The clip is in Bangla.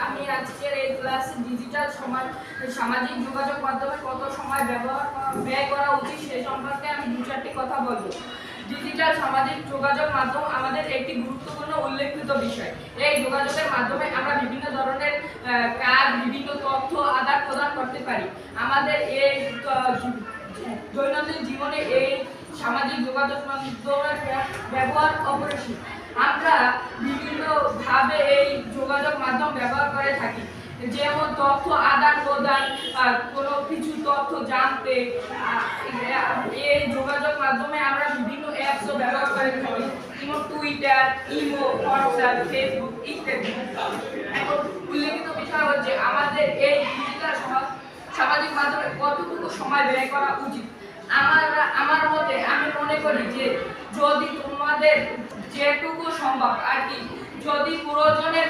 আমি আজকের এই ক্লাসে ডিজিটাল সামাজিক যোগাযোগ মাধ্যমে কত সময় ব্যয় করা উচিত সে সম্পর্কে আমি দু চারটি কথা বলবো। ডিজিটাল সামাজিক যোগাযোগ মাধ্যম আমাদের একটি গুরুত্বপূর্ণ উল্লেখিত বিষয়। এই যোগাযোগের মাধ্যমে আমরা বিভিন্ন ধরনের কাজ, বিভিন্ন তথ্য আদান প্রদান করতে পারি। আমাদের এই দৈনন্দিন জীবনে এই সামাজিক যোগাযোগ মাধ্যমের ব্যবহার অপরিসীম। আমরা বিভিন্নভাবে এই যোগাযোগ মাধ্যম ব্যবহার করে থাকি, যেমন তথ্য আদান প্রদান, কোনো কিছু তথ্য জানতে। এই যোগাযোগ মাধ্যমে আমরা বিভিন্ন অ্যাপসও ব্যবহার করে থাকি, যেমন টুইটার, ইমো, হোয়াটসঅ্যাপ, ফেসবুক ইত্যাদি। এখন উল্লেখিত বিষয় হচ্ছে আমাদের এই ডিজিটাল সামাজিক মাধ্যমে কতটুকু সময় ব্যয় করা উচিত। আমার মতে আমি মনে করি যে যদি তোমাদের যেটুকু সম্ভব আর কি, যদি প্রয়োজনের